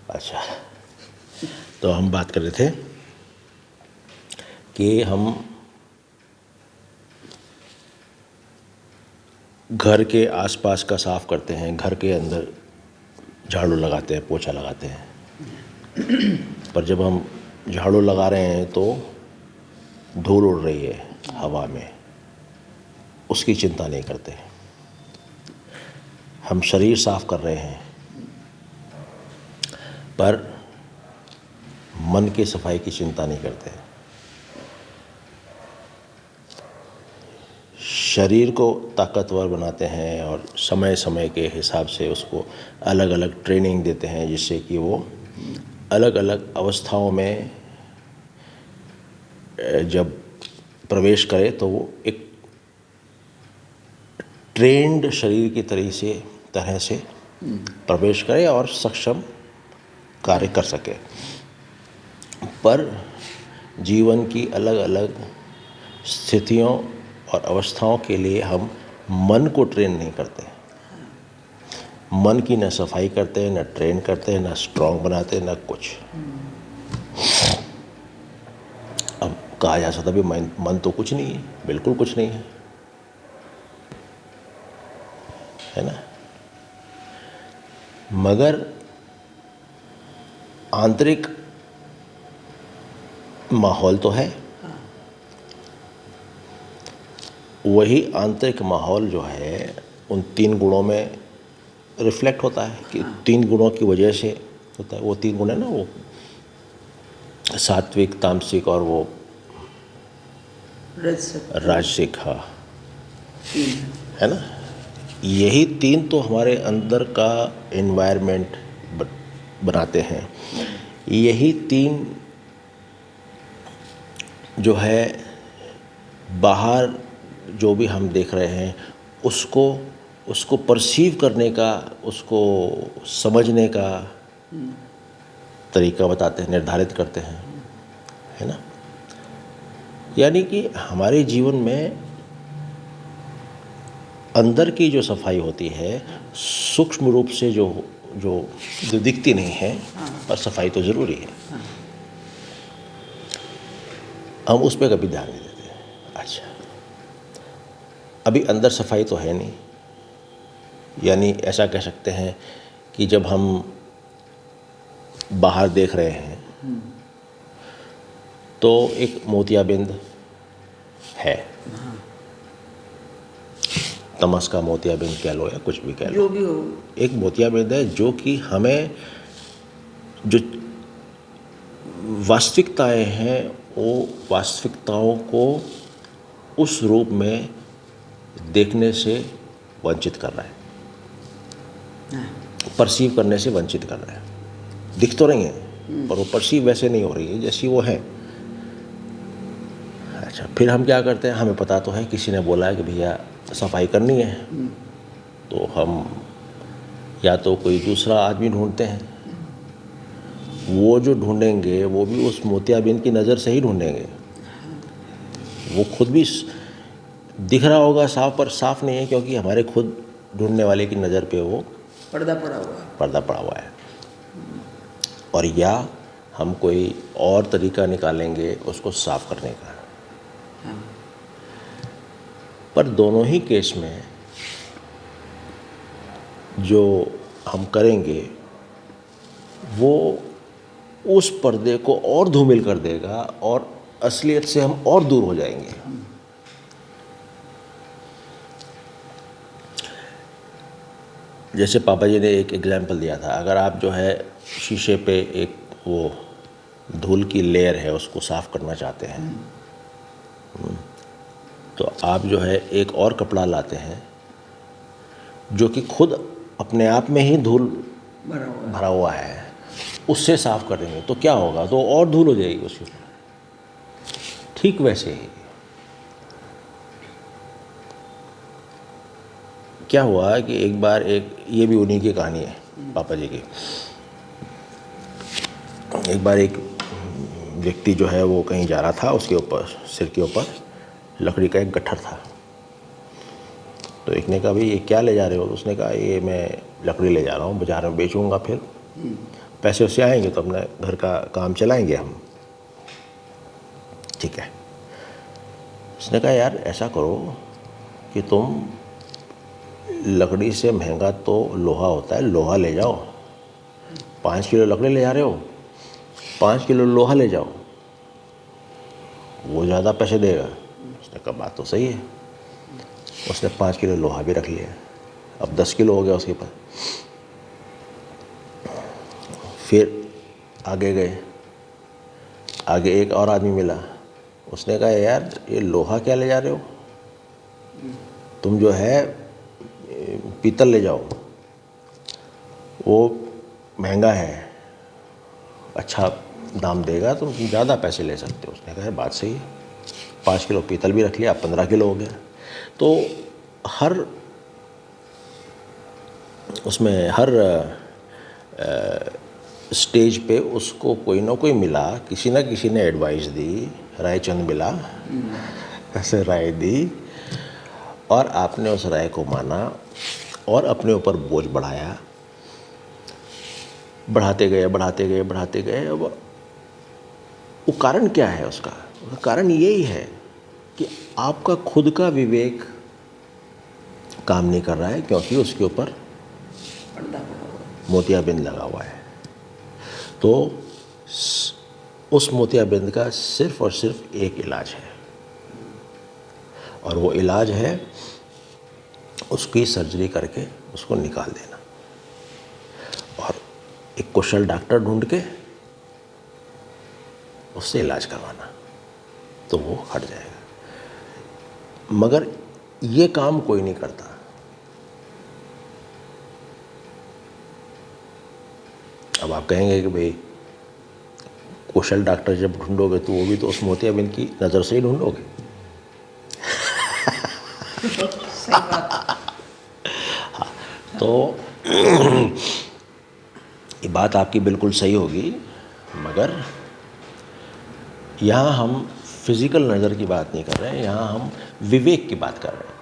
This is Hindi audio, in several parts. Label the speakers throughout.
Speaker 1: अच्छा, तो हम बात कर रहे थे कि हम घर के आसपास का साफ करते हैं, घर के अंदर झाड़ू लगाते हैं, पोछा लगाते हैं, पर जब हम झाड़ू लगा रहे हैं तो धूल उड़ रही है हवा में, उसकी चिंता नहीं करते। हम शरीर साफ कर रहे हैं पर मन की सफाई की चिंता नहीं करते। शरीर को ताकतवर बनाते हैं और समय समय के हिसाब से उसको अलग अलग ट्रेनिंग देते हैं, जिससे कि वो अलग अलग अवस्थाओं में जब प्रवेश करे तो वो एक ट्रेंड शरीर की तरह से प्रवेश करे और सक्षम कार्य कर सके। पर जीवन की अलग अलग स्थितियों और अवस्थाओं के लिए हम मन को ट्रेन नहीं करते। मन की न सफाई करते हैं, न ट्रेन करते हैं, न स्ट्रांग बनाते हैं, न कुछ। अब कहा जा सकता भी मन तो कुछ नहीं है, बिल्कुल कुछ नहीं है ना। मगर आंतरिक माहौल तो है। वही आंतरिक माहौल जो है उन 3 गुणों में रिफ्लेक्ट होता है कि 3 गुणों की वजह से होता है। वो 3 गुण है ना, वो सात्विक, तामसिक और वो राजसिक। हाँ, है ना। यही 3 तो हमारे अंदर का एनवायरनमेंट बनाते हैं। यही 3 जो है बाहर जो भी हम देख रहे हैं उसको परसीव करने का, उसको समझने का तरीका बताते हैं, निर्धारित करते हैं, है ना। यानी कि हमारे जीवन में अंदर की जो सफाई होती है सूक्ष्म रूप से जो दिखती नहीं है, पर सफाई तो ज़रूरी है। हम उस पर कभी ध्यान नहीं देते। अच्छा, अभी अंदर सफाई तो है नहीं, यानी ऐसा कह सकते हैं कि जब हम बाहर देख रहे हैं तो एक मोतियाबिंद है, तमस का मोतियाबिंद कह लो या कुछ भी कह लो,
Speaker 2: जो भी हो,
Speaker 1: एक मोतियाबिंद है जो कि हमें जो वास्तविकताएं हैं वो वास्तविकताओं को उस रूप में देखने से वंचित कर रहा है, परसीव करने से वंचित कर रहा है। दिख तो रही है पर वो परसीव वैसे नहीं हो रही है जैसी वो है। अच्छा, फिर हम क्या करते हैं, हमें पता तो है किसी ने बोला है कि भैया सफाई करनी है, तो हम या तो कोई दूसरा आदमी ढूंढते हैं। वो जो ढूंढेंगे वो भी उस मोतियाबिंद की नज़र से ही ढूंढेंगे। वो खुद भी दिख रहा होगा साफ, पर साफ नहीं है, क्योंकि हमारे खुद ढूंढने वाले की नज़र पे वो
Speaker 2: पर्दा पड़ा हुआ है।
Speaker 1: और या हम कोई और तरीका निकालेंगे उसको साफ करने का। पर दोनों ही केस में जो हम करेंगे वो उस पर्दे को और धूमिल कर देगा और असलियत से हम और दूर हो जाएंगे। जैसे पापा जी ने एक एग्जाम्पल दिया था, अगर आप जो है शीशे पे एक वो धूल की लेयर है उसको साफ करना चाहते हैं, तो आप जो है एक और कपड़ा लाते हैं जो कि खुद अपने आप में ही धूल भरा हुआ है, उससे साफ कर देंगे तो क्या होगा, तो और धूल हो जाएगी उसके ऊपर। ठीक वैसे ही क्या हुआ कि एक बार ये भी उन्हीं की कहानी है, पापा जी की। एक बार एक व्यक्ति जो है वो कहीं जा रहा था, उसके ऊपर सिर के ऊपर लकड़ी का एक गट्ठर था। तो एक ने कहा भाई ये क्या ले जा रहे हो, उसने कहा ये मैं लकड़ी ले जा रहा हूँ, बाजार में बेचूंगा फिर पैसे उससे आएंगे तो अपने घर का काम चलाएंगे हम। ठीक है। उसने कहा यार ऐसा करो कि तुम लकड़ी से महंगा तो लोहा होता है, लोहा ले जाओ। 5 किलो लकड़ी ले जा रहे हो, 5 किलो लोहा ले जाओ, वो ज़्यादा पैसे देगा। उसने कहा बात तो सही है। उसने 5 किलो लोहा भी रख लिया। अब 10 किलो हो गया उसके पास। फिर आगे गए, आगे एक और आदमी मिला। उसने कहा यार ये लोहा क्या ले जा रहे हो, तुम जो है पीतल ले जाओ, वो महंगा है, अच्छा दाम देगा, तुम ज़्यादा पैसे ले सकते हो। उसने कहा बात सही है। 5 किलो पीतल भी रख लिया, 15 किलो हो गया। तो हर उसमें हर स्टेज पे उसको कोई ना कोई मिला, किसी ना किसी ने एडवाइस दी, राय चंद मिला, ऐसे राय दी, और आपने उस राय को माना और अपने ऊपर बोझ बढ़ाया, बढ़ाते गए बढ़ाते गए बढ़ाते गए। अब वो कारण क्या है उसका कारण यही है कि आपका खुद का विवेक काम नहीं कर रहा है, क्योंकि उसके ऊपर मोतियाबिंद लगा हुआ है। तो उस मोतियाबिंद का सिर्फ और सिर्फ एक इलाज है, और वो इलाज है उसकी सर्जरी करके उसको निकाल देना और एक कुशल डॉक्टर ढूंढ के उससे इलाज करवाना, तो वो हट जाएगा। मगर ये काम कोई नहीं करता। अब आप कहेंगे कि भाई कुशल डॉक्टर जब ढूंढोगे तो वो भी तो उस मोतियाबिंद की नज़र से ही ढूंढोगे।
Speaker 2: सही बात।
Speaker 1: तो ये बात आपकी बिल्कुल सही होगी, मगर यहाँ हम फिज़िकल नज़र की बात नहीं कर रहे हैं, यहाँ हम विवेक की बात कर रहे हैं।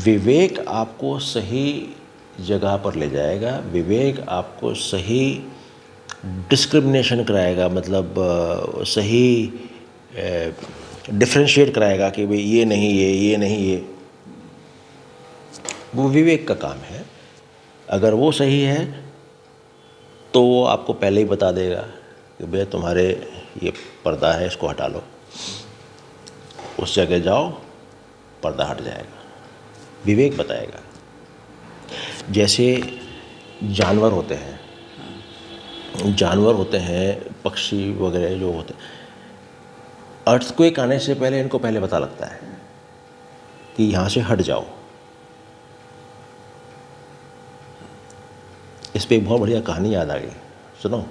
Speaker 1: विवेक आपको सही जगह पर ले जाएगा, विवेक आपको सही डिस्क्रिमिनेशन कराएगा, मतलब सही डिफ्रेंशिएट कराएगा कि भाई ये नहीं ये नहीं ये। वो विवेक का काम है। अगर वो सही है तो वो आपको पहले ही बता देगा कि भैया तुम्हारे ये पर्दा है, इसको हटा लो, उस जगह जाओ, पर्दा हट जाएगा। विवेक बताएगा। जैसे जानवर होते हैं, पक्षी वगैरह जो होते हैं, अर्थक्वेक आने से पहले इनको पहले पता लगता है कि यहाँ से हट जाओ। इस पे एक बहुत बढ़िया कहानी याद आ गई, सुनो।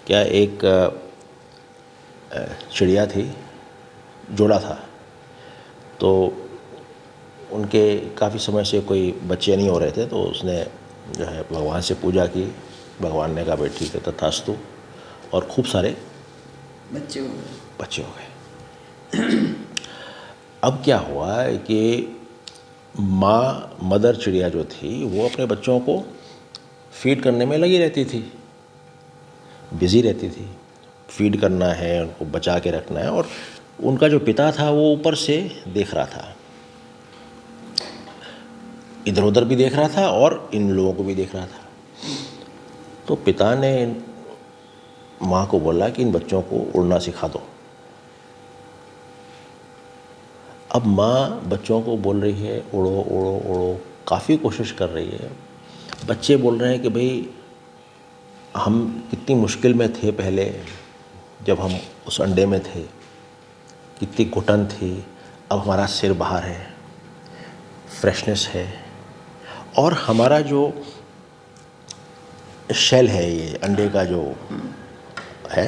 Speaker 1: क्या एक चिड़िया थी, जोड़ा था, तो उनके काफ़ी समय से कोई बच्चे नहीं हो रहे थे, तो उसने जो है भगवान से पूजा की। भगवान ने कहा भाई ठीक है तथास्तु, और खूब सारे
Speaker 2: बच्चे हो गए।
Speaker 1: अब क्या हुआ कि मदर चिड़िया जो थी वो अपने बच्चों को फीड करने में लगी रहती थी, बिज़ी रहती थी। फीड करना है, उनको बचा के रखना है, और उनका जो पिता था वो ऊपर से देख रहा था, इधर उधर भी देख रहा था और इन लोगों को भी देख रहा था। तो पिता ने माँ को बोला कि इन बच्चों को उड़ना सिखा दो। अब माँ बच्चों को बोल रही है उड़ो उड़ो उड़ो, काफ़ी कोशिश कर रही है। बच्चे बोल रहे हैं कि भाई हम कितनी मुश्किल में थे पहले, जब हम उस अंडे में थे, कितनी घुटन थी, अब हमारा सिर बाहर है, फ्रेशनेस है, और हमारा जो शेल है, ये अंडे का जो है,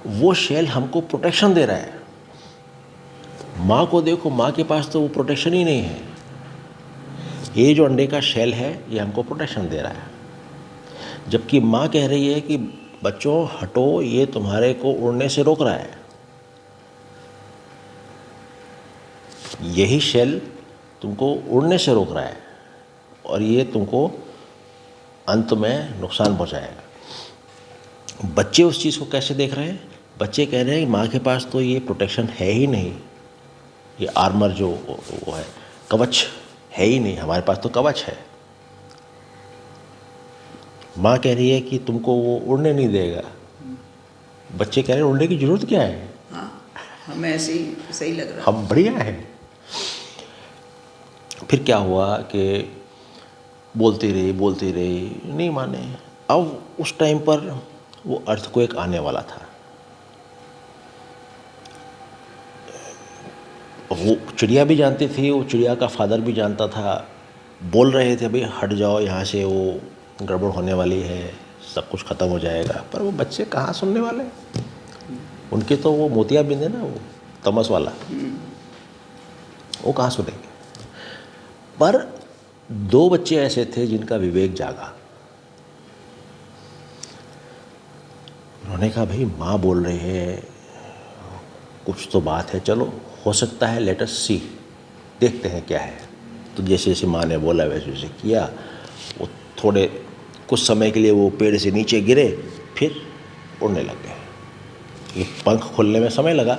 Speaker 1: वो शेल हमको प्रोटेक्शन दे रहा है। माँ को देखो, माँ के पास तो वो प्रोटेक्शन ही नहीं है। ये जो अंडे का शेल है ये हमको प्रोटेक्शन दे रहा है, जबकि माँ कह रही है कि बच्चों हटो, ये तुम्हारे को उड़ने से रोक रहा है। यही शेल तुमको उड़ने से रोक रहा है और ये तुमको अंत में नुकसान पहुंचाएगा। बच्चे उस चीज़ को कैसे देख रहे हैं? बच्चे कह रहे हैं कि माँ के पास तो ये प्रोटेक्शन है ही नहीं, ये आर्मर जो वो है, कवच है ही नहीं, हमारे पास तो कवच है। माँ कह रही है कि तुमको वो उड़ने नहीं देगा। बच्चे कह रहे हैं उड़ने की ज़रूरत क्या है,
Speaker 2: हाँ, हमें ऐसे ही सही लग रहा।
Speaker 1: हम बढ़िया हैं। फिर क्या हुआ कि बोलती रही, नहीं माने। अब उस टाइम पर वो अर्थक्वेक आने वाला था। वो चिड़िया भी जानती थी, वो चिड़िया का फादर भी जानता था। बोल रहे थे भाई हट जाओ यहाँ से, वो गड़बड़ होने वाली है, सब कुछ ख़त्म हो जाएगा। पर वो बच्चे कहाँ सुनने वाले, उनके तो वो मोतियाबिंद है ना, वो तमस वाला, वो कहाँ सुनेंगे। पर 2 बच्चे ऐसे थे जिनका विवेक जागा। उन्होंने कहा भाई माँ बोल रही है, कुछ तो बात है, चलो हो सकता है, लेट अस सी, देखते हैं क्या है। तो जैसे जैसे माँ ने बोला वैसे वैसे किया। वो थोड़े कुछ समय के लिए वो पेड़ से नीचे गिरे, फिर उड़ने लग गए। ये पंख खोलने में समय लगा,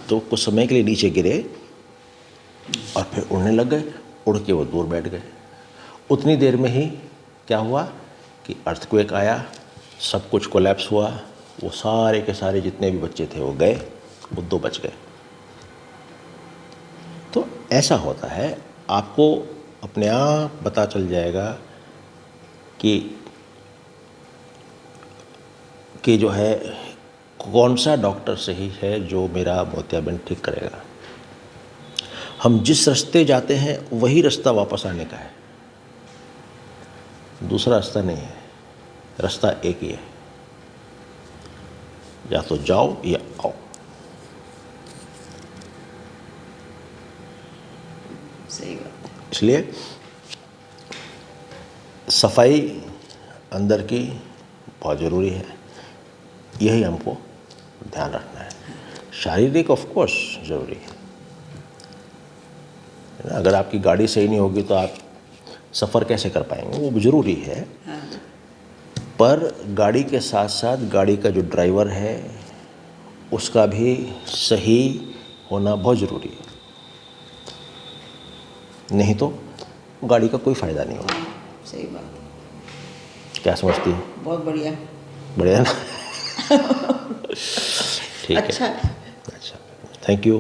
Speaker 1: तो कुछ समय के लिए नीचे गिरे और फिर उड़ने लग गए। उड़ के वो दूर बैठ गए। उतनी देर में ही क्या हुआ कि अर्थक्वेक आया, सब कुछ कोलैप्स हुआ। वो सारे के सारे जितने भी बच्चे थे वो गए, वो 2 बच गए। तो ऐसा होता है, आपको अपने आप पता चल जाएगा कि जो है कौन सा डॉक्टर सही है जो मेरा मोतियाबिंद ठीक करेगा। हम जिस रास्ते जाते हैं वही रास्ता वापस आने का है, दूसरा रास्ता नहीं है। रास्ता एक ही है, या तो जाओ या आओ।
Speaker 2: सही बात।
Speaker 1: इसलिए सफाई अंदर की बहुत ज़रूरी है, यही हमको ध्यान रखना है। शारीरिक ऑफ कोर्स ज़रूरी है ना। अगर आपकी गाड़ी सही नहीं होगी तो आप सफ़र कैसे कर पाएंगे, वो भी ज़रूरी है।
Speaker 2: हाँ।
Speaker 1: पर गाड़ी के साथ साथ गाड़ी का जो ड्राइवर है उसका भी सही होना बहुत ज़रूरी है, नहीं तो गाड़ी का कोई फ़ायदा नहीं होगा।
Speaker 2: सही बात।
Speaker 1: क्या समझती है?
Speaker 2: बहुत बढ़िया।
Speaker 1: बढ़िया ना। ठीक है,
Speaker 2: अच्छा।
Speaker 1: अच्छा, थैंक यू।